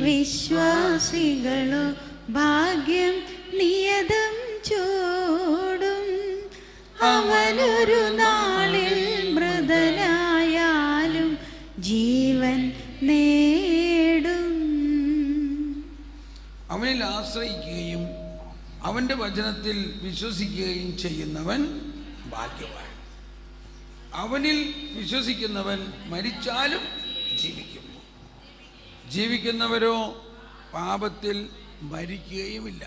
വിശ്വാസികളോ ഭാഗ്യം നിയതം ചൂടും. അവനൊരു നാളിൽ മൃതനായാലും ജീവൻ നേടും. അവനിൽ ആശ്രയിക്കുകയും അവൻ്റെ വചനത്തിൽ വിശ്വസിക്കുകയും ചെയ്യുന്നവൻ ഭാഗ്യവാൻ. അവനിൽ വിശ്വസിക്കുന്നവൻ മരിച്ചാലും ജീവിക്കും. ജീവിക്കുന്നവരോ പാപത്തിൽ മരിക്കുകയുമില്ല.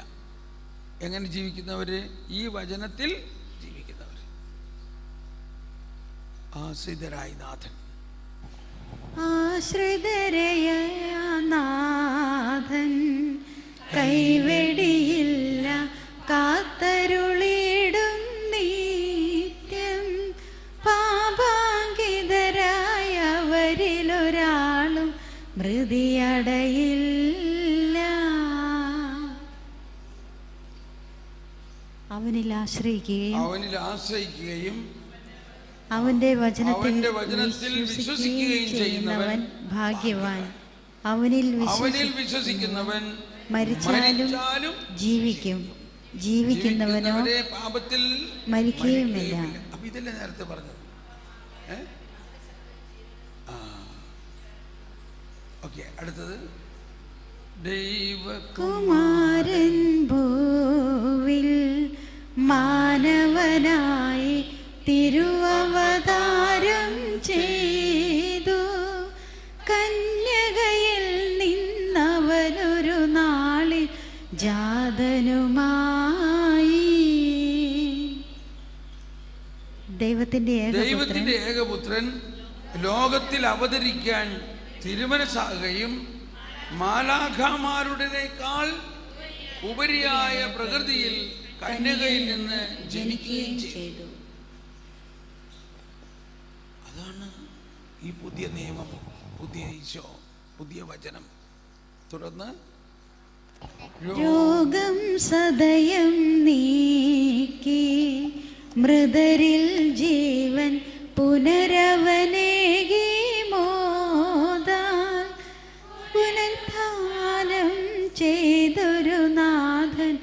എങ്ങനെ ജീവിക്കുന്നവര്? ഈ വചനത്തിൽ ജീവിക്കുന്നവർ. ആശ്രിതരായ നാഥൻ. ആശ്രിതരായ നാഥൻ കൈവെടിയില്ല, കാത്തരുളിടും നിത്യം. പാപാങ്കിതരായവരിലൊരാളും മൃതിയടയില്ല. അവനിൽ ആശ്രയിക്കുകയും അവന്റെ വചനത്തിൽ വിശ്വസിക്കുകയും ചെയ്യുന്നവൻ ഭാഗ്യവാൻ. അവനിൽ വിശ്വസിക്കുന്നവൻ മരിച്ചാലും ജീവിക്കും. ജീവിക്കുന്നവനോ പാപത്തിൽ മരിക്കുകയുമില്ല. അപ്പൊ ഇതല്ലേ നേരത്തെ പറഞ്ഞത്? ഓക്കെ, അടുത്തത് ദൈവകുമാരൻ ഭൂവിൽ മാനവനായി തിരുവവതാരം ചെയ്തു. കന്യകയിൽ നിന്നവനൊരു നാളിൽ ജാതനുമായി. ദൈവത്തിന്റെ ഏകപുത്രൻ ലോകത്തിൽ അവതരിക്കാൻ തിരുമനസ്സാകുകയും മാലാഖമാരുടേക്കാൾ ഉപരിയായ പ്രകൃതിയിൽ കന്യകയിൽ നിന്ന് ജനിക്കുകയും ചെയ്തു. അതാണ് ഈ പുതിയ നിയമം, പുതിയ ഈശോ, പുതിയ വചനം. തുടർന്ന് രോഗം സദയം നീക്കി മൃതരിൽ ജീവൻ പുനരവനേകി മോദാൻ. പുനരുത്ഥാനം ചെയ്തൊരു നാഥൻ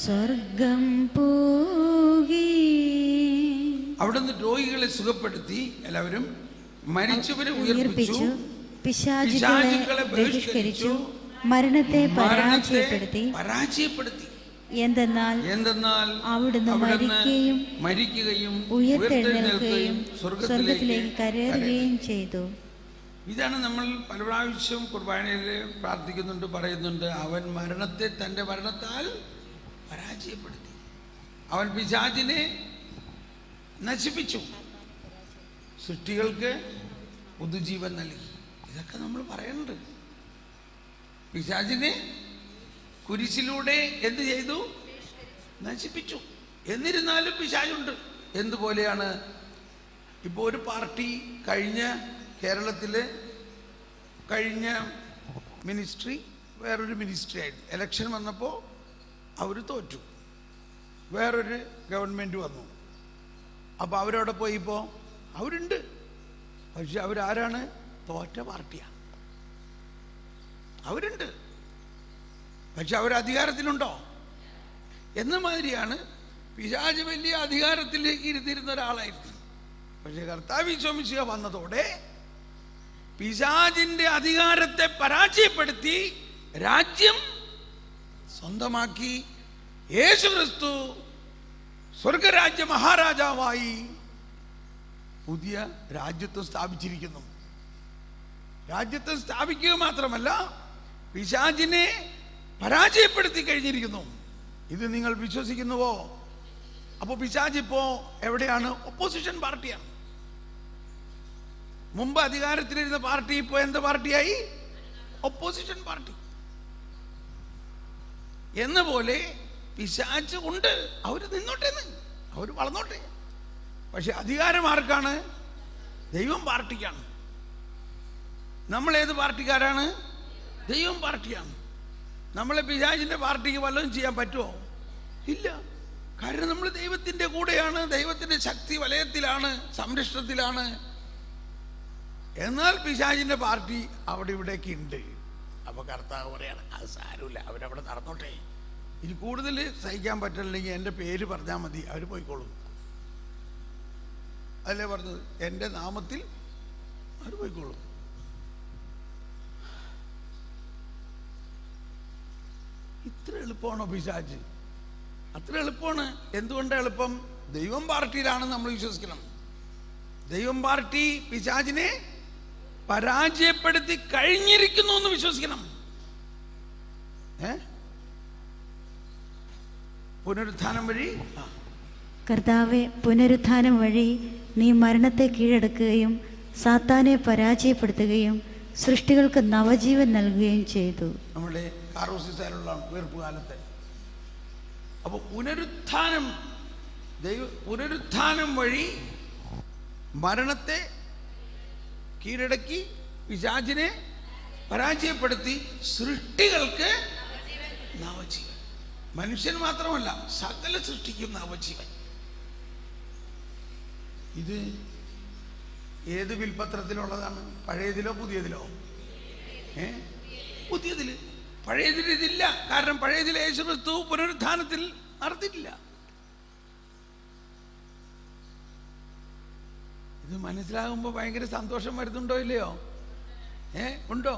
സ്വർഗം പോകി. അവിടുന്ന് രോഗികളെ സുഖപ്പെടുത്തി, എല്ലാവരും മരിച്ചവരെ ഉയർപ്പിച്ചു, പിശാചുക്കളെ ബഹിഷ്കരിച്ചു, മരണത്തെ പരാജയപ്പെടുത്തി. എന്തെന്നാൽ അവിടുന്ന് മരിക്കുകയും ഉയർത്തെഴുന്നേൽക്കുകയും സ്വർഗത്തിലേക്ക് കയറുകയും ചെയ്തു. ഇതാണ് നമ്മൾ പല പ്രാവശ്യം കുർബാനയിൽ പ്രാർത്ഥിക്കുന്നുണ്ട്, പറയുന്നുണ്ട്. അവൻ മരണത്തെ തൻ്റെ മരണത്താൽ പരാജയപ്പെടുത്തി. അവൻ പിശാചിനെ നശിപ്പിച്ചു, സൃഷ്ടികൾക്ക് പുതുജീവൻ നൽകി. ഇതൊക്കെ നമ്മൾ പറയുന്നുണ്ട്. പിശാചിനെ കുരിശിലൂടെ എന്ത് ചെയ്തു? നശിപ്പിച്ചു. എന്നിരുന്നാലും പിശാചുണ്ട്. എന്തുപോലെയാണ്? ഇപ്പോൾ ഒരു പാർട്ടി കേരളത്തിലെ കഴിഞ്ഞ മിനിസ്ട്രി വേറൊരു മിനിസ്ട്രി ആയിരുന്നു. ഇലക്ഷൻ വന്നപ്പോൾ അവർ തോറ്റു, വേറൊരു ഗവൺമെൻറ് വന്നു. അപ്പോൾ അവരവിടെ പോയിപ്പോൾ അവരുണ്ട്, പക്ഷെ അവരാരാണ്? തോറ്റ പാർട്ടിയാണ്. അവരുണ്ട്, പക്ഷെ അവർ അധികാരത്തിലുണ്ടോ എന്ന മാതിരിയാണ്. പിശാച് വലിയ അധികാരത്തിലേക്ക് ഇരുത്തിയിരുന്ന ഒരാളായിരുന്നു. പക്ഷെ കർത്താവ് ഈശോ മിശിഹ വന്നതോടെ പിശാചിന്റെ അധികാരത്തെ പരാജയപ്പെടുത്തി രാജ്യം സ്വന്തമാക്കി യേശുക്രിസ്തു സ്വർഗരാജ്യ മഹാരാജാവായി പുതിയ രാജ്യത്വം സ്ഥാപിച്ചിരിക്കുന്നു. രാജ്യത്വം സ്ഥാപിക്കുക മാത്രമല്ല, പിശാചിനെ പരാജയപ്പെടുത്തി കഴിഞ്ഞിരിക്കുന്നു. ഇത് നിങ്ങൾ വിശ്വസിക്കുന്നുവോ? അപ്പോൾ പിശാച് ഇപ്പോ എവിടെയാണ്? ഒപ്പോസിഷൻ പാർട്ടിയാണ്. മുമ്പ് അധികാരത്തിലിരുന്ന പാർട്ടി ഇപ്പോ എന്ത് പാർട്ടിയായി? Opposition party. എന്ന പോലെ പിശാച് ഉണ്ട്, അവര് നിന്നോട്ടെ, അവര് വളർന്നോട്ടെ. പക്ഷെ അധികാരം ആർക്കാണ്? ദൈവം പാർട്ടിക്കാണ്. നമ്മൾ ഏത് പാർട്ടിക്കാരാണ്? ദൈവം പാർട്ടിയാണ്. നമ്മളെ പിശാചിന്റെ പാർട്ടിക്ക് വല്ലതും ചെയ്യാൻ പറ്റുമോ? ഇല്ല. കാരണം നമ്മൾ ദൈവത്തിന്റെ കൂടെയാണ്, ദൈവത്തിന്റെ ശക്തി വലയത്തിലാണ്, സംരക്ഷണത്തിലാണ്. എന്നാൽ പിശാചിന്റെ പാർട്ടി അവിടെ ഇവിടേക്ക് ഉണ്ട്. അപ്പൊ കർത്താവ് പറയാണ് അത് സാരമില്ല, അവരവിടെ നടന്നോട്ടെ, ഇനി കൂടുതൽ സഹിക്കാൻ പറ്റില്ലെങ്കിൽ എൻ്റെ പേര് പറഞ്ഞാൽ മതി, അവർ പോയിക്കോളും. അതല്ലേ പറഞ്ഞത്, എൻ്റെ നാമത്തിൽ അവർ പോയിക്കോളും. ഇത്ര എളുപ്പമാണോ പിശാച്? അത്ര എളുപ്പമാണ്. എന്തുകൊണ്ടാണ് എളുപ്പം? ദൈവം പാർട്ടിയിലാണ് നമ്മൾ വിശ്വസിക്കണം. ദൈവം പാർട്ടി പിശാചിനെ പരാജയപ്പെടുത്തി കഴിഞ്ഞിരിക്കുന്നു എന്ന് വിശ്വസിക്കണം. പുനരുത്ഥാനം വഴി, കർത്താവെ, പുനരുത്ഥാനം വഴി നീ മരണത്തെ കീഴടക്കുകയും സാത്താനെ പരാജയപ്പെടുത്തുകയും സൃഷ്ടികൾക്ക് നവജീവൻ നൽകുകയും ചെയ്തു. നമ്മുടെ കാറോസിസാലുള്ള ഉയർപ്പ് കാലത്ത്. അപ്പൊ പുനരുത്ഥാനം വഴി മരണത്തെ കീഴടക്കി പിശാചിനെ പരാജയപ്പെടുത്തി സൃഷ്ടികൾക്ക് നവജീവൻ. മനുഷ്യൻ മാത്രമല്ല, സകല സൃഷ്ടിക്കും നവജീവൻ. ഇത് ഏത് വിൽപത്രത്തിലുള്ളതാണ്? പഴയതിലോ പുതിയതിലോ? പുതിയതില്. പഴയതിൽ ഇതില്ല. കാരണം പഴയതിൽ യേശുക്രിസ്തു പുനരുത്ഥാനത്തിൽ നടത്തിയിട്ടില്ല. ഇത് മനസ്സിലാകുമ്പോൾ ഭയങ്കര സന്തോഷം വരുന്നുണ്ടോ ഇല്ലയോ? ഉണ്ടോ?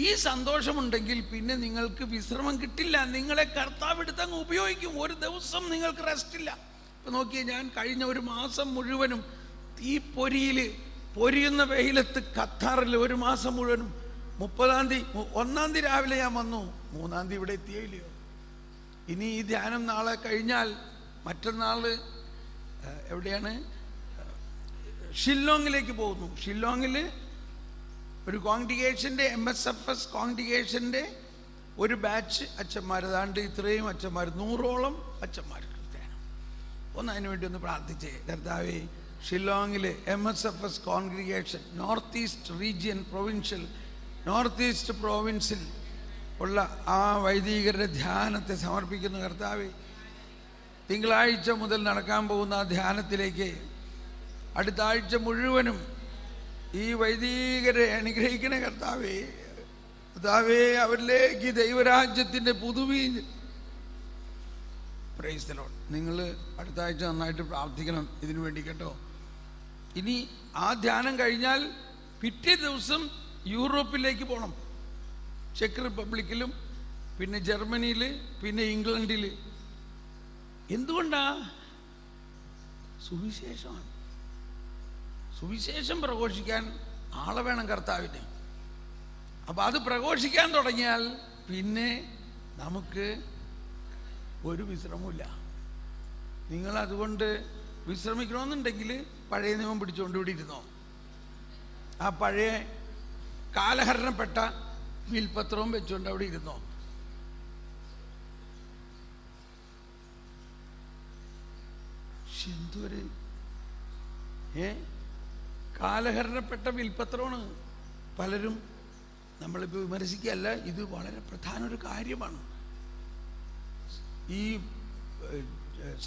ഈ സന്തോഷമുണ്ടെങ്കിൽ പിന്നെ നിങ്ങൾക്ക് വിശ്രമം കിട്ടില്ല. നിങ്ങളെ കർത്താവ് എടുത്തങ്ങ് ഉപയോഗിക്കും. ഒരു ദിവസം നിങ്ങൾക്ക് റെസ്റ്റ് ഇല്ല. ഇപ്പൊ നോക്കിയേ, ഞാൻ കഴിഞ്ഞ ഒരു മാസം മുഴുവനും ഈ പൊരിയുന്ന വെയിലത്ത് ഖത്താറിൽ ഒരു മാസം മുഴുവനും 30-ാം തീയതി 1-ാം തീയതി രാവിലെ ഞാൻ വന്നു, 3-ാം തീയതി ഇവിടെ എത്തിയില്ലയോ. ഇനി ഈ ധ്യാനം നാളെ കഴിഞ്ഞാൽ മറ്റന്നാള് എവിടെയാണ്? ഷില്ലോങ്ങിലേക്ക് പോകുന്നു. ഷില്ലോങ്ങിൽ ഒരു കോൺഗ്രിഗേഷൻ്റെ MSFS കോൺഗ്രിഗേഷൻ്റെ ഒരു ബാച്ച് അച്ഛന്മാർ, അതാണ്ട് ഇത്രയും അച്ഛന്മാർ, 100ഓളം അച്ഛന്മാർ ധ്യാനം. അതിനു വേണ്ടി ഒന്ന് പ്രാർത്ഥിച്ചേ. കർത്താവേ, ഷില്ലോങ്ങിൽ MSFS കോൺഗ്രിഗേഷൻ നോർത്ത് ഈസ്റ്റ് പ്രൊവിൻസിൽ ഉള്ള ആ വൈദികരുടെ ധ്യാനത്തെ സമർപ്പിക്കുന്നു. കർത്താവേ, തിങ്കളാഴ്ച മുതൽ നടക്കാൻ പോകുന്ന ആ ധ്യാനത്തിലേക്ക് അടുത്ത ആഴ്ച മുഴുവനും ഈ വൈദികരെ അനുഗ്രഹിക്കണേ കർത്താവേ. കർത്താവേ, അവരിലേക്ക് ദൈവരാജ്യത്തിൻ്റെ പുതുവീഞ്ഞ്. Praise the Lord. നിങ്ങൾ അടുത്ത ആഴ്ച നന്നായിട്ട് പ്രാർത്ഥിക്കണം ഇതിനു വേണ്ടി കേട്ടോ. ഇനി ആ ധ്യാനം കഴിഞ്ഞാൽ പിറ്റേ ദിവസം യൂറോപ്പിലേക്ക് പോകണം. ചെക്ക് റിപ്പബ്ലിക്കിലും പിന്നെ ജർമ്മനിയിൽ പിന്നെ ഇംഗ്ലണ്ടിൽ. എന്തുകൊണ്ടാ? സുവിശേഷമാണ്. സുവിശേഷം പ്രഘോഷിക്കാൻ ആളെ വേണം കർത്താവിന്. അപ്പം അത് പ്രഘോഷിക്കാൻ തുടങ്ങിയാൽ പിന്നെ നമുക്ക് ഒരു വിശ്രമമില്ല. നിങ്ങൾ അതുകൊണ്ട് വിശ്രമിക്കണമെന്നുണ്ടെങ്കിൽ പഴയ നിയമം പിടിച്ചുകൊണ്ട് ഇവിടെ ഇരുന്നോ. ആ പഴയ കാലഹരണപ്പെട്ട വിൽപത്രവും വെച്ചുകൊണ്ട് അവിടെ ഇരുന്നോ. എന്തൊരു കാലഹരണപ്പെട്ട വിൽപത്രമാണ്. പലരും നമ്മളിപ്പോൾ വിമർശിക്കുകയല്ല, ഇത് വളരെ പ്രധാന ഒരു കാര്യമാണ്. ഈ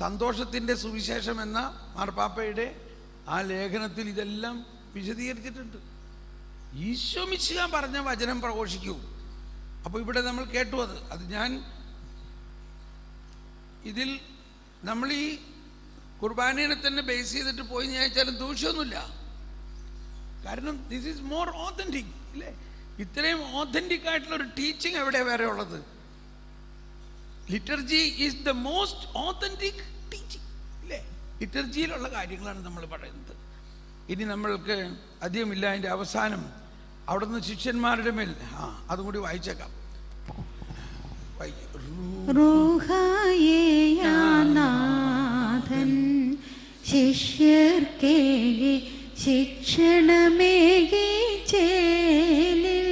സന്തോഷത്തിൻ്റെ സുവിശേഷം എന്ന മാർപ്പാപ്പയുടെ ആ ലേഖനത്തിൽ ഇതെല്ലാം വിശദീകരിച്ചിട്ടുണ്ട്. ഈശോ മിശിഹാ പറഞ്ഞ വചനം പ്രഘോഷിക്കൂ. അപ്പോൾ ഇവിടെ നമ്മൾ കേട്ടു. അത് ഞാൻ ഇതിൽ നമ്മൾ ഈ കുർബാനയെ തന്നെ ബേസ് ചെയ്തിട്ട് പോയി ഞാൻ വെച്ചാലും ദൂഷ്യമൊന്നുമില്ല. കാരണം ദിസ് ഈസ് മോർ ഓതന്റിക് ഇല്ലേ? ഇത്രയും ഓതന്റിക് ആയിട്ടുള്ള ഒരു ടീച്ചിങ് എവിടെയാണ് വേറെ ഉള്ളത്? Liturgy is the most authentic teaching ഇല്ലേ? ലിറ്റർജിയിലുള്ള കാര്യങ്ങളാണ് നമ്മൾ പറയുന്നത്. ഇനി നമ്മൾക്ക് അധികമില്ല. അതിൻ്റെ അവസാനം അവിടുന്ന് ശിഷ്യന്മാരുടെ മേൽ അതും കൂടി വായിച്ചേക്കാം. ശിഷ്യർക്കേ ശിക്ഷണമേകി ചേലിൽ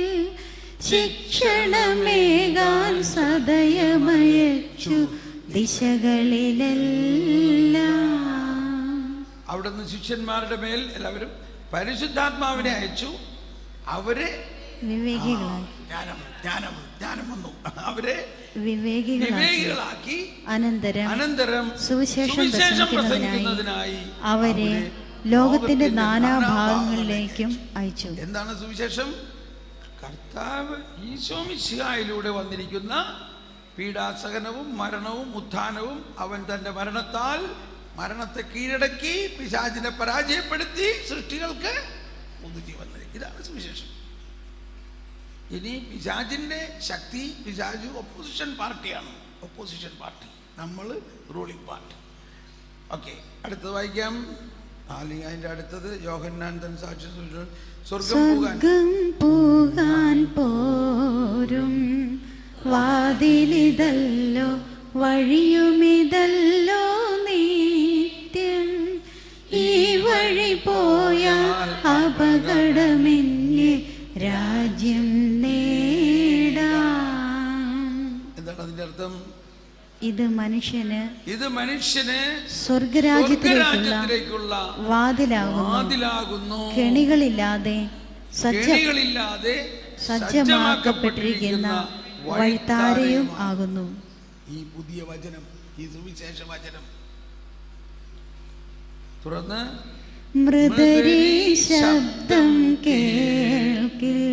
ശിക്ഷണമേകാൻ സദയമയച്ചു ദിശകളിലെല്ലാം. അവിടുന്ന് ശിഷ്യന്മാരുടെ മേൽ എല്ലാവരും പരിശുദ്ധാത്മാവിനെ അയച്ചു. അവരെ ജ്ഞാനം വന്നു. അവരെ വിവേകികളാക്കി അനന്തരം സുവിശേഷം പ്രസംഗിക്കുന്നതിനായി അവരെ ലോകത്തിന്റെ നാനാഭാഗങ്ങളിലേക്കും അയച്ചു. എന്താണ് സുവിശേഷം? കർത്താവ് ഈശോ മിശിഹായിലൂടെ വന്നിരിക്കുന്ന പീഡാസഹനവും മരണവും ഉത്ഥാനവും, അവൻ തൻ്റെ മരണത്താൽ മരണത്തെ കീഴടക്കി പിശാചിനെ പരാജയപ്പെടുത്തി സൃഷ്ടികൾക്ക് പുതുജീവൻ നൽകി. ഇതാണ് സുവിശേഷം. ഇനി പിശാചിൻ്റെ ശക്തി, പിശാച് ഒപ്പോസിഷൻ പാർട്ടിയാണ്, ഒപ്പോസിഷൻ പാർട്ടി, നമ്മൾ റൂളിംഗ് പാർട്ടി. ഓക്കെ, അടുത്തത് വായിക്കാം. അതിൻ്റെ അടുത്തത് യോഹന്നാൻ തൻ സാക്ഷ്യം സ്വർഗം പോകാൻ പോരും വാതിലിതല്ലോ വഴിയുമിതല്ലോ നിത്യം, ഈ വഴി പോയാൽ അപകടമെന്നെ രാജ്യം നേടാം. എന്താണ് അതിന്റെ അർത്ഥം? ഇത് മനുഷ്യന് സ്വർഗരാജ്യത്തിലേക്കുള്ള വാതിലാകുന്നു. കെണികളില്ലാതെ സജ്ജമാക്കപ്പെട്ടിരിക്കുന്ന വഴിത്താരയും ആകുന്നു. ഈ പുതിയ വചനം, ഈ സുവിശേഷ വചനം തുറന്ന് മൃദരീ ശബ്ദം കേൾക്കിൽ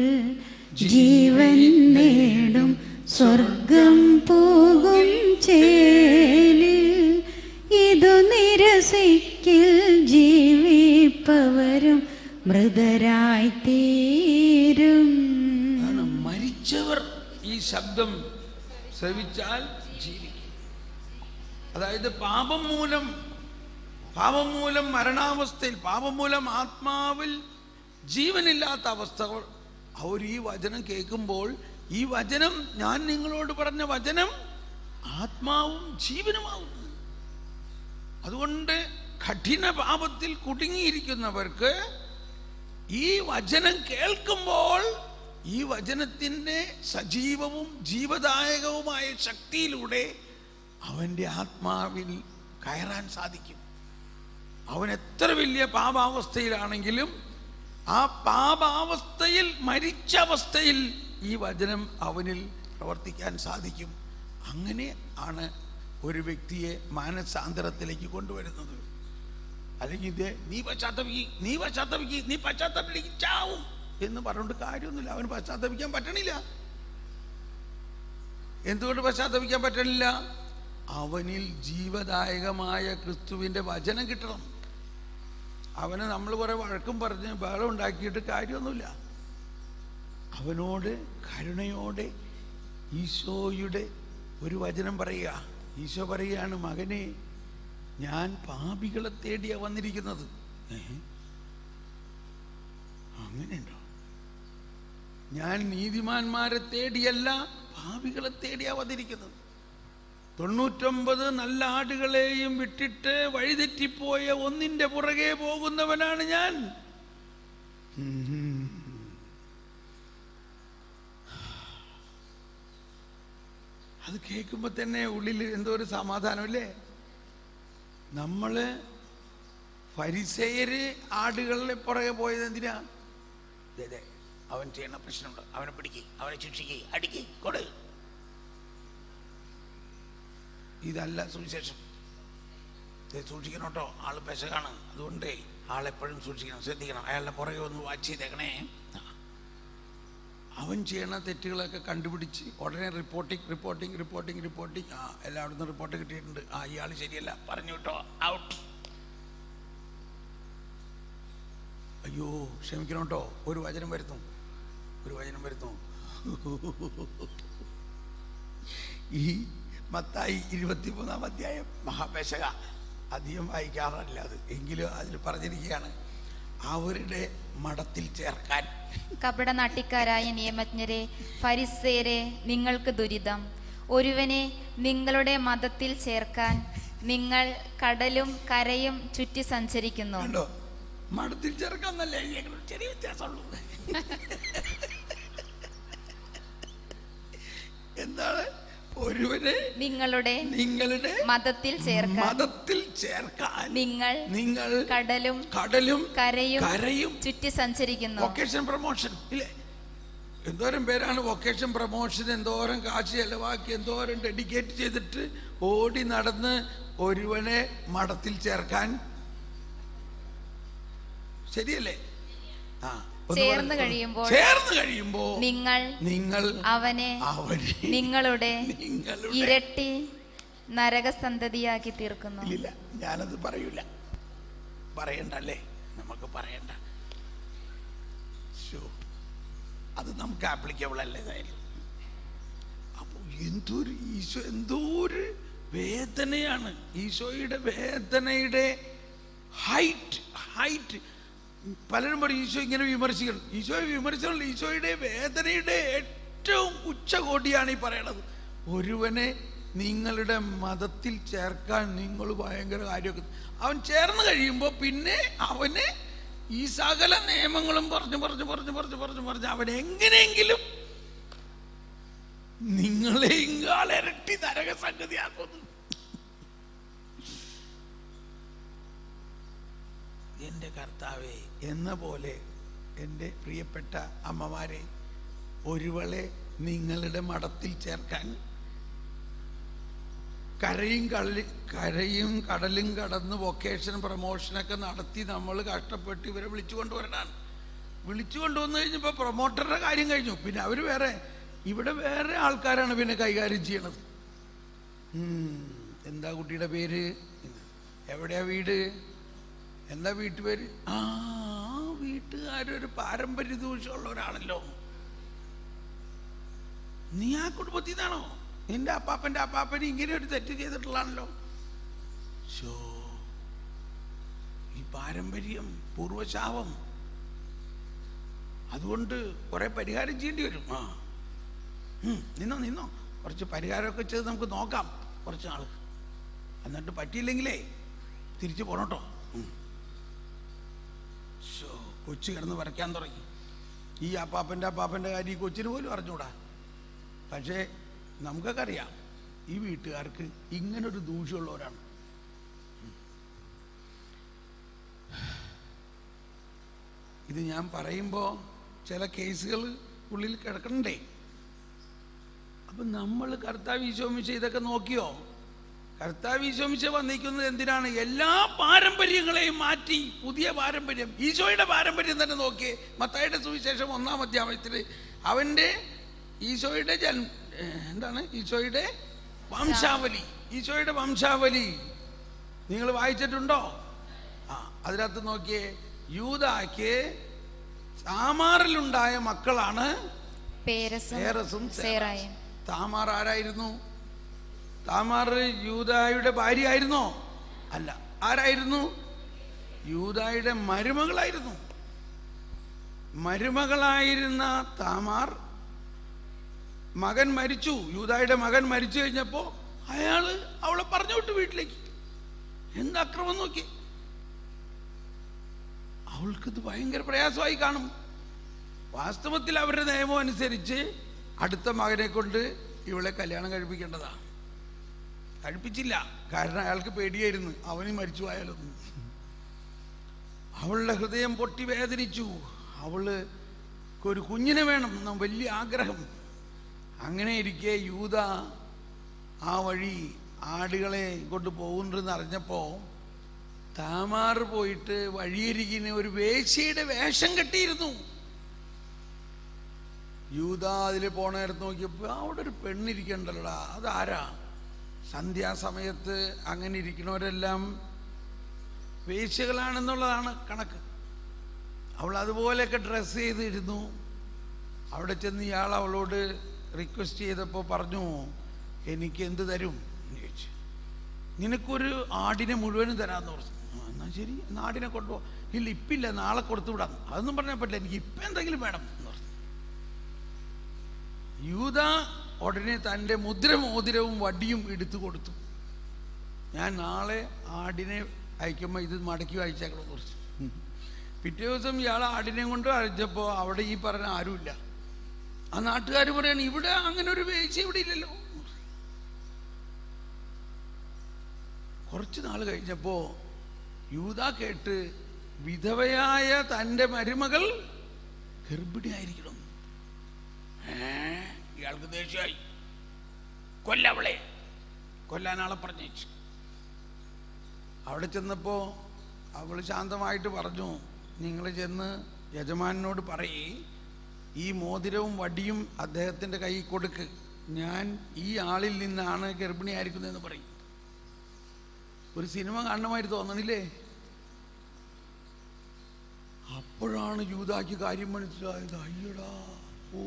ജീവൻ നേടും സ്വർഗം പോകും ചേലിൽ, ഇതു നിരസിക്കിൽ ജീവിപ്പവരും മൃതരായി തീരും. മരിച്ചവർ ഈ ശബ്ദം ശ്രവിച്ചാൽ ജീവിക്കും. അതായത് പാപം മൂലം മരണാവസ്ഥയിൽ, പാപം മൂലം ആത്മാവിൽ ജീവനില്ലാത്ത അവസ്ഥകൾ, അവർ ഈ വചനം കേൾക്കുമ്പോൾ, ഈ വചനം, ഞാൻ നിങ്ങളോട് പറഞ്ഞ വചനം ആത്മാവും ജീവനുമാവും. അതുകൊണ്ട് കഠിന പാപത്തിൽ കുടുങ്ങിയിരിക്കുന്നവർക്ക് ഈ വചനം കേൾക്കുമ്പോൾ ഈ വചനത്തിൻ്റെ സജീവവും ജീവദായകവുമായ ശക്തിയിലൂടെ അവൻ്റെ ആത്മാവിൽ കയറാൻ സാധിക്കും. അവൻ എത്ര വലിയ പാപാവസ്ഥയിലാണെങ്കിലും ആ പാപാവസ്ഥയിൽ, മരിച്ച അവസ്ഥയിൽ ഈ വചനം അവനിൽ പ്രവർത്തിക്കാൻ സാധിക്കും. അങ്ങനെ ആണ് ഒരു വ്യക്തിയെ മാനസാന്തരത്തിലേക്ക് കൊണ്ടുവരുന്നത്. അല്ലെങ്കിൽ ഇത് നീ പശ്ചാത്തപിച്ചാവും എന്ന് പറഞ്ഞുകൊണ്ട് കാര്യമൊന്നുമില്ല. അവന് പശ്ചാത്തപിക്കാൻ പറ്റണില്ല. എന്തുകൊണ്ട് പശ്ചാത്തപിക്കാൻ പറ്റണില്ല? അവനിൽ ജീവദായകമായ ക്രിസ്തുവിൻ്റെ വചനം കിട്ടണം. അവന് നമ്മൾ കുറെ വഴക്കും പറഞ്ഞ് ബഹളം ഉണ്ടാക്കിയിട്ട് കാര്യമൊന്നുമില്ല. അവനോട് കരുണയോടെ ഈശോയുടെ ഒരു വചനം പറയുക. ഈശോ പറയുകയാണ്, മകനെ, ഞാൻ പാപികളെ തേടിയാ വന്നിരിക്കുന്നത്. അങ്ങനെയുണ്ടോ? ഞാൻ നീതിമാന്മാരെ തേടിയല്ല, പാപികളെ തേടിയാ വന്നിരിക്കുന്നത്. 99 നല്ല ആടുകളെയും വിട്ടിട്ട് വഴിതെറ്റിപ്പോയ ഒന്നിന്റെ പുറകെ പോകുന്നവനാണ് ഞാൻ. അത് കേൾക്കുമ്പോൾ തന്നെ ഉള്ളിൽ എന്തോ ഒരു സമാധാനമില്ലേ? നമ്മള് ഫരിസേയര് ആടുകളുടെ പുറകെ പോയത് എന്തിനാ? അവൻ ചെയ്യുന്ന പ്രശ്നമുണ്ട്, അവനെ പിടിക്കുക, അവനെ ശിക്ഷിക്കുക, അടിക്കുക, കൊടു. ഇതല്ല സുവിശേഷം. സൂക്ഷിക്കണം കേട്ടോ, ആള് പെശകാണ്, അതുകൊണ്ട് ആളെപ്പോഴും സൂക്ഷിക്കണം, ശ്രദ്ധിക്കണം. അയാളുടെ പുറകെ ഒന്ന് വാച്ച് ചെയ്തേക്കണേ. അവൻ ചെയ്യണ തെറ്റുകളൊക്കെ കണ്ടുപിടിച്ച് ഉടനെ റിപ്പോർട്ടിങ്. എല്ലായിടത്തും റിപ്പോർട്ട് കിട്ടിയിട്ടുണ്ട്. ഇയാൾ ശരിയല്ല, പറഞ്ഞു കേട്ടോ, ഔട്ട്. അയ്യോ ക്ഷമിക്കണം കേട്ടോ, ഒരു വചനം വരുന്നു. ഈ മത്തായി 23-ാം അധ്യായം മഹാപേശക അധികം വായിക്കാറില്ല അത്, എങ്കിലും അതിൽ പറഞ്ഞിരിക്കുകയാണ്, അവരുടെ മഠത്തിൽ ചേർക്കാൻ. കപട നാട്ടിക്കാരായ നിയമജ്ഞരെ, ഫരിസേയരെ, നിങ്ങൾക്ക് ദുരിതം. ഒരുവനെ നിങ്ങളുടെ മതത്തിൽ ചേർക്കാൻ നിങ്ങൾ കടലും കരയും ചുറ്റി സഞ്ചരിക്കുന്നു. മഠത്തിൽ ചേർക്കാന്നല്ലേ, ചെറിയ വ്യത്യാസമുള്ളൂ. എന്താണ്? ഒരുവനെ നിങ്ങളുടെ മതത്തിൽ ചേർക്കാൻ നിങ്ങൾ കടലും കരയും ചുറ്റി സഞ്ചരിക്കുന്നു. വൊക്കേഷൻ പ്രൊമോഷൻ ഇല്ലേ? എന്തോരം പേരാണ് വൊക്കേഷൻ പ്രൊമോഷൻ, എന്തോരം കാശ് ചെലവാക്കി, എന്തോരം ഡെഡിക്കേറ്റ് ചെയ്തിട്ട് ഓടി നടന്ന് ഒരുവനെ മഠത്തിൽ ചേർക്കാൻ. ശരിയല്ലേ? ചേർന്ന് കഴിയുമ്പോൾ നിങ്ങൾ അവനെ നിങ്ങളുടെ ഇരട്ടി നരകസന്തതിയാക്കി തീർക്കുന്നു. ഇല്ല, ഞാനത് പറയൂല. പറയണ്ടല്ലേ, നമുക്ക് പറയണ്ട. അത് നമുക്ക് ആപ്ലിക്കബിൾ അല്ലേ ഏതായാലും. അപ്പൊ എന്തോരു വേദനയാണ് ഈശോയുടെ വേദനയുടെ ഹൈറ്റ്. പലരും പറയും ഈശോ ഇങ്ങനെ വിമർശിക്കണം. ഈശോയുടെ വേദനയുടെ ഏറ്റവും ഉച്ചകോടിയാണ് ഈ പറയണത്. ഒരുവനെ നിങ്ങളുടെ മതത്തിൽ ചേർക്കാൻ നിങ്ങൾ ഭയങ്കര കാര്യമൊക്കെ. അവൻ ചേർന്ന് കഴിയുമ്പോൾ പിന്നെ അവന് ഈ സകല നിയമങ്ങളും പറഞ്ഞ് അവൻ എങ്ങനെയെങ്കിലും നിങ്ങളെ ഇരട്ടി നരക സംഗതിയാക്കുന്നു. എൻ്റെ കർത്താവേ, എന്ന പോലെ എൻ്റെ പ്രിയപ്പെട്ട അമ്മമാരെ, ഒരുവളെ നിങ്ങളുടെ മഠത്തിൽ ചേർക്കാൻ കരയും കടലും കടന്ന് വൊക്കേഷൻ പ്രൊമോഷനൊക്കെ നടത്തി നമ്മൾ കഷ്ടപ്പെട്ട് ഇവരെ വിളിച്ചു കൊണ്ടുവന്നു കഴിഞ്ഞപ്പോൾ പ്രൊമോട്ടറുടെ കാര്യം കഴിഞ്ഞു. പിന്നെ അവർ ഇവിടെ വേറെ ആൾക്കാരാണ് പിന്നെ കൈകാര്യം ചെയ്യണത്. എന്താ കുട്ടിയുടെ പേര്, എവിടെയാ വീട്, എന്താ വീട്ടുപേര്? വീട്ടുകാരൊരു പാരമ്പര്യ ദൂഷ്യമുള്ളവരാണല്ലോ. നീ ആ കുടുംബത്തിൽ നിന്നാണോ? നിന്റെ അപ്പാപ്പന് ഇങ്ങനെ ഒരു തെറ്റ് ചെയ്തിട്ടുള്ളതാണല്ലോ. ഈ പാരമ്പര്യം, പൂർവശാപം, അതുകൊണ്ട് കുറെ പരിഹാരം ചെയ്യേണ്ടി വരും. നിന്നോ കുറച്ച് പരിഹാരമൊക്കെ ചെയ്ത് നമുക്ക് നോക്കാം കുറച്ച് നാൾ. എന്നിട്ട് പറ്റിയില്ലെങ്കിലേ തിരിച്ചു പോണോട്ടോ. കൊച്ചു കിടന്ന് വരയ്ക്കാൻ തുടങ്ങി. ഈ അപ്പാപ്പൻ്റെ കാര്യം ഈ കൊച്ചിന് പോലും അറിഞ്ഞൂടാ. പക്ഷേ നമുക്കൊക്കെ അറിയാം ഈ വീട്ടുകാർക്ക് ഇങ്ങനൊരു ദൂഷ്യമുള്ളവരാണ്. ഇത് ഞാൻ പറയുമ്പോൾ ചില കേസുകൾ ഉള്ളിൽ കിടക്കണ്ടേ. അപ്പം നമ്മൾ കർത്താവ് ഈശോമിശ ഇതൊക്കെ നോക്കിയോ? കർത്താവ് ഈശോമിശ വന്നിരിക്കുന്നത് എന്തിനാണ്? എല്ലാ പാരമ്പര്യങ്ങളെയും മാറ്റി പുതിയ പാരമ്പര്യം, ഈശോയുടെ പാരമ്പര്യം തന്നെ നോക്കിയേ. മത്തായിയുടെ സുവിശേഷം 1-ാം അധ്യായത്തിൽ അവൻ്റെ ഈശോയുടെ ഈശോയുടെ വംശാവലി നിങ്ങൾ വായിച്ചിട്ടുണ്ടോ? അതിനകത്ത് നോക്കിയേ, യൂദായ്ക്ക് താമാറിലുണ്ടായ മക്കളാണ് പേരസും സേറായും. താമാർ ആരായിരുന്നു? താമാർ യൂദായുടെ ഭാര്യ ആയിരുന്നോ? അല്ല. ആരായിരുന്നു? യൂദായുടെ മരുമകളായിരുന്നു. മരുമകളായിരുന്ന താമാർ മകൻ മരിച്ചു. യൂദായുടെ മകൻ മരിച്ചു കഴിഞ്ഞപ്പോൾ അവളെ പറഞ്ഞു വിട്ടു വീട്ടിലേക്ക്. എന്ത് അക്രമം നോക്കി. അവൾക്കിത് ഭയങ്കര പ്രയാസമായി കാണും. വാസ്തവത്തിൽ അവരുടെ നിയമം അനുസരിച്ച് അടുത്ത മകനെ കൊണ്ട് ഇവളെ കല്യാണം കഴിപ്പിക്കേണ്ടതാണ്. കഴിപ്പിച്ചില്ല. കാരണം അയാൾക്ക് പേടിയായിരുന്നു അവന് മരിച്ചു പോയാലൊന്നും. അവളുടെ ഹൃദയം പൊട്ടി വേദനിച്ചു. അവൾക്ക് കുഞ്ഞിനെ വേണം എന്ന വലിയ ആഗ്രഹം. അങ്ങനെ ഇരിക്കെ യൂദ ആ വഴി ആടുകളെ കൊണ്ട് പോകുന്നുണ്ടെന്ന് അറിഞ്ഞപ്പോൾ താമാർ പോയിട്ട് വഴിയരികിന് ഒരു വേശ്യയുടെ വേഷം കെട്ടിയിരുന്നു. യൂദ അതിൽ പോണേരത്ത് നോക്കിയപ്പോൾ അവിടെ ഒരു പെണ്ണിരിക്കണ്ടല്ലോടാ, അതാരാ? സന്ധ്യാസമയത്ത് അങ്ങനെ ഇരിക്കണവരെല്ലാം വേശ്യകളാണെന്നുള്ളതാണ് കണക്ക്. അവൾ അതുപോലെയൊക്കെ ഡ്രസ്സ് ചെയ്തിരുന്നു. അവിടെ ചെന്ന് ഇയാൾ അവളോട് റിക്വസ്റ്റ് ചെയ്തപ്പോൾ പറഞ്ഞു, എനിക്ക് എന്ത് തരും എന്ന് ചോദിച്ചു. നിനക്കൊരു ആടിനെ മുഴുവനും തരാമെന്ന് പറഞ്ഞു. എന്നാൽ ശരി, ആടിനെ കൊണ്ടുപോ. ഇല്ല, ഇപ്പില്ല, നാളെ കൊടുത്തു വിടാം. അതൊന്നും പറഞ്ഞാൽ പറ്റില്ല, എനിക്ക് ഇപ്പം എന്തെങ്കിലും വേണം എന്ന് പറഞ്ഞു. യൂദ ഉടനെ തൻ്റെ മോതിരവും വടിയും എടുത്തു കൊടുത്തു. ഞാൻ നാളെ ആടിനെ അയക്കുമ്പോൾ ഇത് മടക്കി അയച്ചേക്കണമെന്ന് പറഞ്ഞു. പിറ്റേ ദിവസം ഇയാൾ ആടിനെ കൊണ്ട് അയച്ചപ്പോൾ അവിടെ ഈ പറഞ്ഞ ആരുമില്ല. ആ നാട്ടുകാർ പറയാണ്, ഇവിടെ അങ്ങനെ ഒരു വേശ്യ ഇവിടെ ഇല്ലല്ലോ. കുറച്ച് നാൾ കഴിഞ്ഞപ്പോൾ യൂദ കേട്ട് വിധവയായ തൻ്റെ മരുമകൾ ഗർഭിണിയായിരിക്കണം. ഇയാൾക്ക് ദേഷ്യമായി. കൊല്ലവളെ കൊല്ലാനാളെ പറഞ്ഞേച്ചു. അവിടെ ചെന്നപ്പോൾ അവൾ ശാന്തമായിട്ട് പറഞ്ഞു, നിങ്ങൾ ചെന്ന് യജമാനോട് പറയേ, ഈ മോതിരവും വടിയും അദ്ദേഹത്തിൻ്റെ കയ്യിൽ കൊടുക്ക്, ഞാൻ ഈ ആളിൽ നിന്നാണ് ഗർഭിണിയായിരിക്കുന്നതെന്ന് പറയും. ഒരു സിനിമ കാണണമായിട്ട് തോന്നണില്ലേ? അപ്പോഴാണ് യൂദാക്ക് കാര്യം മനസ്സിലായത്. അയ്യടാ, ഓ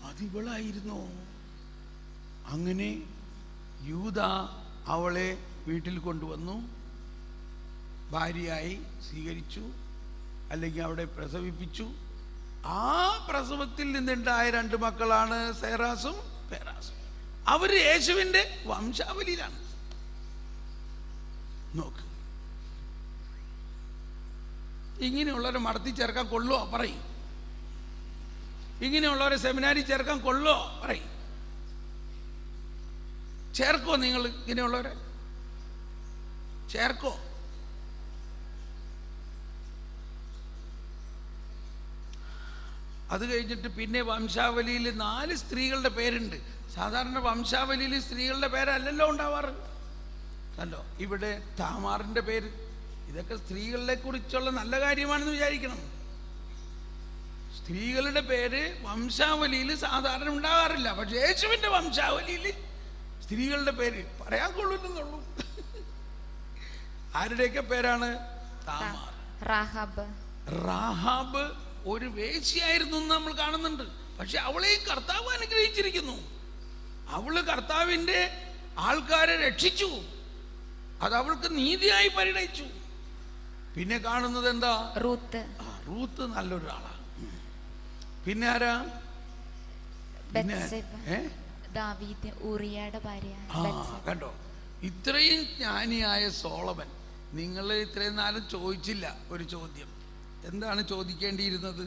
അതിവളായിരുന്നോ. അങ്ങനെ യൂദ അവളെ വീട്ടിൽ കൊണ്ടുവന്നു, ഭാര്യയായി സ്വീകരിച്ചു, അല്ലെങ്കിൽ അവിടെ പ്രസവിപ്പിച്ചു. ആ പ്രസവത്തിൽ നിന്നുണ്ടായ 2 മക്കളാണ് സേറാസും പേറാസും. അവര് യേശുവിന്റെ വംശാവലിയിലാണ്. നോക്ക്, ഇങ്ങനെയുള്ളവരെ മടത്തി ചേർക്കാൻ കൊള്ളുവോ? പറയും. ഇങ്ങനെയുള്ളവരെ സെമിനാരി ചേർക്കാൻ കൊള്ളുവോ? പറയും. ചേർക്കോ? നിങ്ങൾ ഇങ്ങനെയുള്ളവരെ ചേർക്കോ? അത് കഴിഞ്ഞിട്ട് പിന്നെ വംശാവലിയിൽ 4 സ്ത്രീകളുടെ പേരുണ്ട്. സാധാരണ വംശാവലിയിൽ സ്ത്രീകളുടെ പേരല്ലല്ലോ ഉണ്ടാവാറ്. കണ്ടോ, ഇവിടെ താമാറിന്റെ പേര്. ഇതൊക്കെ സ്ത്രീകളെ കുറിച്ചുള്ള നല്ല കാര്യമാണെന്ന് വിചാരിക്കണം. സ്ത്രീകളുടെ പേര് വംശാവലിയിൽ സാധാരണ ഉണ്ടാകാറില്ല. പക്ഷെ യേശുവിന്റെ വംശാവലിയിൽ സ്ത്രീകളുടെ പേര് പറയാൻ കൊള്ളില്ലെന്നുള്ളൂ. ആരുടെയൊക്കെ പേരാണ്? താമാർ. റാഹാബ് ഒരു വേശ്യയായിരുന്നു എന്ന് നമ്മൾ കാണുന്നുണ്ട്. പക്ഷെ അവളെയും കർത്താവ് അനുഗ്രഹിച്ചിരിക്കുന്നു. അവള് കർത്താവിന്റെ ആൾക്കാരെ രക്ഷിച്ചു. അത് അവൾക്ക് നീതിയായി പരിണയിച്ചു. പിന്നെ കാണുന്നത് എന്താ? റൂത്ത് നല്ലൊരാളാണ്. പിന്നെ ആരാ? കണ്ടോ, ഇത്രയും ജ്ഞാനിയായ സോളമൻ. നിങ്ങൾ ഇത്രയും നാളും ചോദിച്ചില്ല ഒരു ചോദ്യം. എന്താണ് ചോദിക്കേണ്ടിയിരുന്നത്?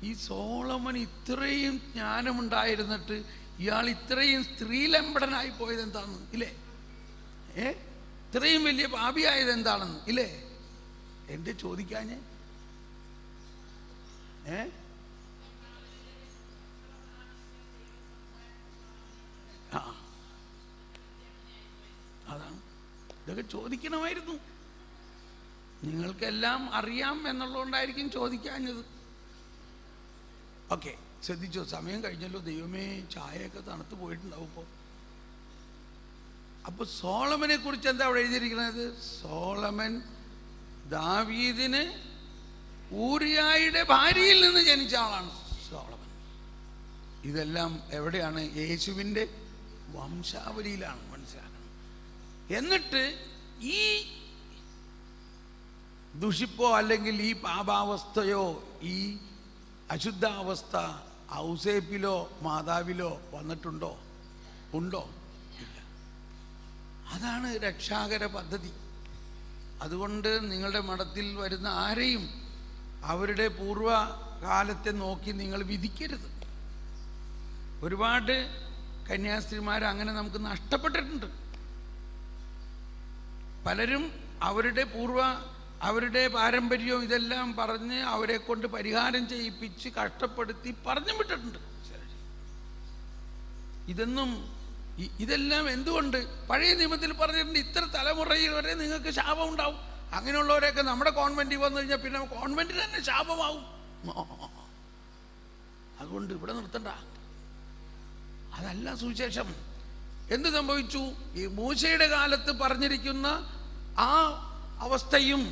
ഈ സോളമൻ ഇത്രയും ജ്ഞാനമുണ്ടായിരുന്നിട്ട് ഇയാൾ ഇത്രയും സ്ത്രീലംബടനായി പോയത് എന്താണെന്ന് ഇല്ലേ? ഇത്രയും വലിയ പാപിയായത് എന്താണെന്ന് ഇല്ലേ? എന്റെ ചോദിക്കാഞ്ഞേ? അതാണ്, ഇതൊക്കെ ചോദിക്കണമായിരുന്നു. നിങ്ങൾക്കെല്ലാം അറിയാം എന്നുള്ളതുകൊണ്ടായിരിക്കും ചോദിക്കാഞ്ഞത്. ഓക്കെ, ശ്രദ്ധിച്ചോ? സമയം കഴിഞ്ഞല്ലോ. ദൈവമേ, ചായയൊക്കെ തണുത്ത് പോയിട്ടുണ്ടാവും. അപ്പൊ സോളമനെ കുറിച്ച് എന്താ അവിടെ എഴുതിയിരിക്കുന്നത്? സോളമൻ ദാവീദിന് ഊറിയായുടെ ഭാര്യയിൽ നിന്ന് ജനിച്ച ആളാണ് സോളമൻ. ഇതെല്ലാം എവിടെയാണ്? യേശുവിൻ്റെ വംശാവലിയിലാണ്. മനസ്സിലാക്കണം. എന്നിട്ട് ഈ ദുഷിപ്പോ അല്ലെങ്കിൽ ഈ പാപാവസ്ഥയോ ഈ അശുദ്ധാവസ്ഥ ഔസേപ്പിലോ മാതാവിലോ വന്നിട്ടുണ്ടോ? ഉണ്ടോ? ഇല്ല. അതാണ് രക്ഷാകര പദ്ധതി. അതുകൊണ്ട് നിങ്ങളുടെ മഠത്തിൽ വരുന്ന ആരെയും അവരുടെ പൂർവ്വകാലത്തെ നോക്കി നിങ്ങൾ വിധിക്കരുത്. ഒരുപാട് കന്യാസ്ത്രീമാർ അങ്ങനെ നമുക്ക് നഷ്ടപ്പെട്ടിട്ടുണ്ട്. പലരും അവരുടെ പാരമ്പര്യവും ഇതെല്ലാം പറഞ്ഞ് അവരെ കൊണ്ട് പരിഹാരം ചെയ്യിപ്പിച്ച് കഷ്ടപ്പെടുത്തി പറഞ്ഞു വിട്ടിട്ടുണ്ട്. ഇതെല്ലാം എന്തുകൊണ്ട്? പഴയ നിയമത്തിൽ പറഞ്ഞിട്ടുണ്ട്, ഇത്ര തലമുറയിൽ വരെ നിങ്ങൾക്ക് ശാപം ഉണ്ടാവും. അങ്ങനെയുള്ളവരെയൊക്കെ നമ്മുടെ കോൺവെന്റിൽ വന്നു കഴിഞ്ഞാൽ പിന്നെ കോൺവെന്റിന് തന്നെ ശാപമാവും. അതുകൊണ്ട് ഇവിടെ നിർത്തണ്ട. അതല്ല സുവിശേഷം. എന്ത് സംഭവിച്ചു? ഈ മൂശയുടെ കാലത്ത് പറഞ്ഞിരിക്കുന്ന ആ അവസ്ഥയും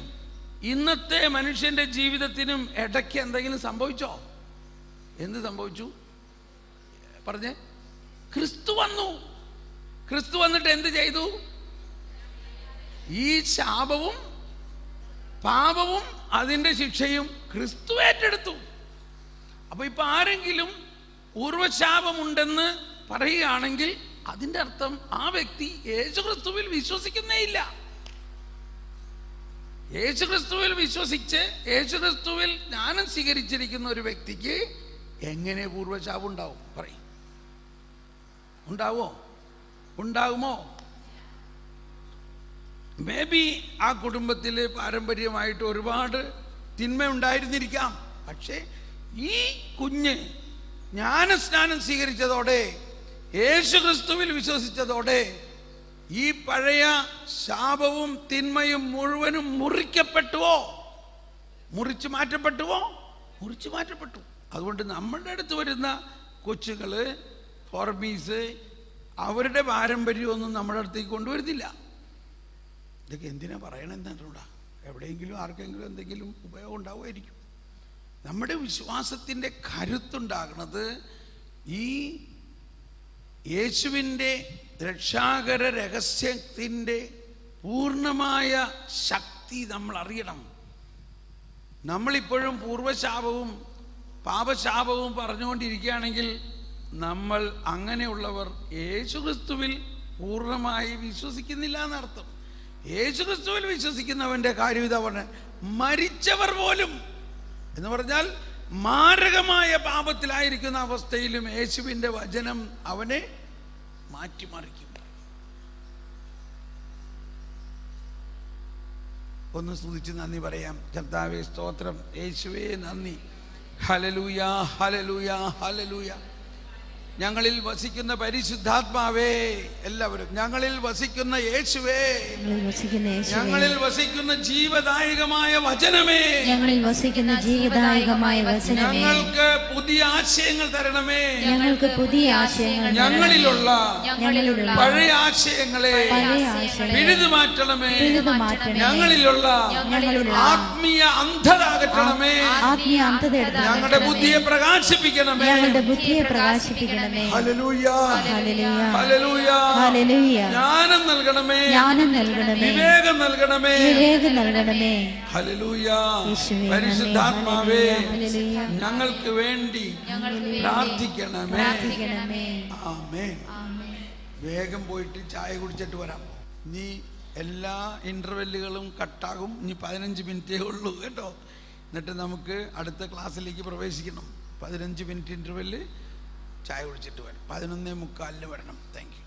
ഇന്നത്തെ മനുഷ്യന്റെ ജീവിതത്തിനും ഇടയ്ക്ക് എന്തെങ്കിലും സംഭവിച്ചോ? എന്ത് സംഭവിച്ചു? പറഞ്ഞേ. ക്രിസ്തു വന്നു. ക്രിസ്തു വന്നിട്ട് എന്ത് ചെയ്തു? ഈ ശാപവും പാപവും അതിൻ്റെ ശിക്ഷയും ക്രിസ്തു ഏറ്റെടുത്തു. അപ്പൊ ഇപ്പൊ ആരെങ്കിലും പൂർവശാപമുണ്ടെന്ന് പറയുകയാണെങ്കിൽ അതിൻ്റെ അർത്ഥം ആ വ്യക്തി യേശുക്രിസ്തുവിൽ വിശ്വസിക്കുന്നേ ഇല്ല. യേശുക്രിസ്തുവിൽ വിശ്വസിച്ച് യേശുക്രിസ്തുവിൽ ജ്ഞാനം സ്വീകരിച്ചിരിക്കുന്ന ഒരു വ്യക്തിക്ക് എങ്ങനെ പൂർവശാപം ഉണ്ടാവും? പറയും. ഉണ്ടാവോ? ഉണ്ടാകുമോ? മേ ബി ആ കുടുംബത്തിൽ പാരമ്പര്യമായിട്ട് ഒരുപാട് തിന്മ ഉണ്ടായിരുന്നിരിക്കാം. പക്ഷേ ഈ കുഞ്ഞ് ജ്ഞാനസ്നാനം സ്വീകരിച്ചതോടെ, യേശുക്രിസ്തുവിൽ വിശ്വസിച്ചതോടെ ഈ പഴയ ശാപവും തിന്മയും മുഴുവനും മുറിക്കപ്പെട്ടുവോ? മുറിച്ചു മാറ്റപ്പെട്ടുവോ? മുറിച്ചു മാറ്റപ്പെട്ടു. അതുകൊണ്ട് നമ്മളുടെ അടുത്ത് വരുന്ന കൊച്ചുകള്, ഫോർമീസ്, അവരുടെ പാരമ്പര്യമൊന്നും നമ്മുടെ അടുത്തേക്ക് കൊണ്ടുവരുന്നില്ല. ഇതൊക്കെ എന്തിനാ പറയണെന്നൂടാ, എവിടെയെങ്കിലും ആർക്കെങ്കിലും എന്തെങ്കിലും ഉപയോഗം ഉണ്ടാവുമായിരിക്കും. നമ്മുടെ വിശ്വാസത്തിൻ്റെ കരുത്തുണ്ടാകുന്നത് ഈ യേശുവിൻ്റെ രക്ഷാകര രഹസ്യത്തിൻ്റെ പൂർണ്ണമായ ശക്തി നമ്മൾ അറിയണം. നമ്മളിപ്പോഴും പൂർവശാപവും പാപശാപവും പറഞ്ഞുകൊണ്ടിരിക്കുകയാണെങ്കിൽ നമ്മൾ അങ്ങനെയുള്ളവർ യേശുക്രിസ്തുവിൽ പൂർണ്ണമായി വിശ്വസിക്കുന്നില്ല എന്നർത്ഥം. യേശുക്രിസ്തുവിൽ വിശ്വസിക്കുന്നവൻ്റെ കാര്യം ഇതാ പറഞ്ഞ, മരിച്ചവർ പോലും എന്ന് പറഞ്ഞാൽ മാരകമായ പാപത്തിലായിരിക്കുന്ന അവസ്ഥയിലും യേശുവിൻ്റെ വചനം അവനെ മാറ്റിമറിക്കും. ഒന്ന് സ്തുതിച്ച് നന്ദി പറയാം. കർത്താവേ സ്തോത്രം, യേശുവേ നന്ദി. Hallelujah, hallelujah, hallelujah. ഞങ്ങളിൽ വസിക്കുന്ന പരിശുദ്ധാത്മാവേ, എല്ലാവരും ഞങ്ങളിൽ വസിക്കുന്ന യേശുവേ, ഞങ്ങളിൽ വസിക്കുന്ന ജീവദായകമായ വചനമേ, ഞങ്ങളിൽ വസിക്കുന്ന ജീവദായകമായ വചനമേ, ഞങ്ങൾക്ക് പുതിയ ആശയങ്ങൾ തരണമേ. ഞങ്ങൾക്ക് പുതിയ ആശയങ്ങൾ, ഞങ്ങളിലുള്ള പഴയ ആശയങ്ങളെ പിഴുതു മാറ്റണമേ. ഞങ്ങളിലുള്ള ആത്മീയ അന്ധത അകറ്റണമേ. ആത്മീയ അന്ധത ഞങ്ങളുടെ ബുദ്ധിയെ പ്രകാശിപ്പിക്കണമേ. ഞങ്ങളുടെ ബുദ്ധിയെ പ്രകാശിപ്പിക്കണമേ. Hallelujah, hallelujah, hallelujah. ഹല്ലേലൂയ. ജ്ഞാനം നൽകണമേ, ജ്ഞാനം നൽകണമേ, വിവേകം നൽകണമേ, വിവേകം നൽകണമേ. ഹല്ലേലൂയ. യേശുവേ, പരിശുദ്ധാത്മാവേ, ഹല്ലേലൂയ. ഞങ്ങൾക്ക് വേണ്ടി പ്രാർത്ഥിക്കണമേ. ആമേൻ. വേഗം പോയിട്ട് ചായ കുടിച്ചിട്ട് വരാം. ഇനി എല്ലാ ഇന്റർവെല്ലുകളും കട്ടാകും. ഇനി 15 മിനിറ്റേ ഉള്ളൂ കേട്ടോ. എന്നിട്ട് നമുക്ക് അടുത്ത ക്ലാസ്സിലേക്ക് പ്രവേശിക്കണം. 15 മിനിറ്റ് ഇന്റർവെല്ല്, ചായ കുടിച്ചിട്ട് വരാം. 11:45 വരണം. Thank you.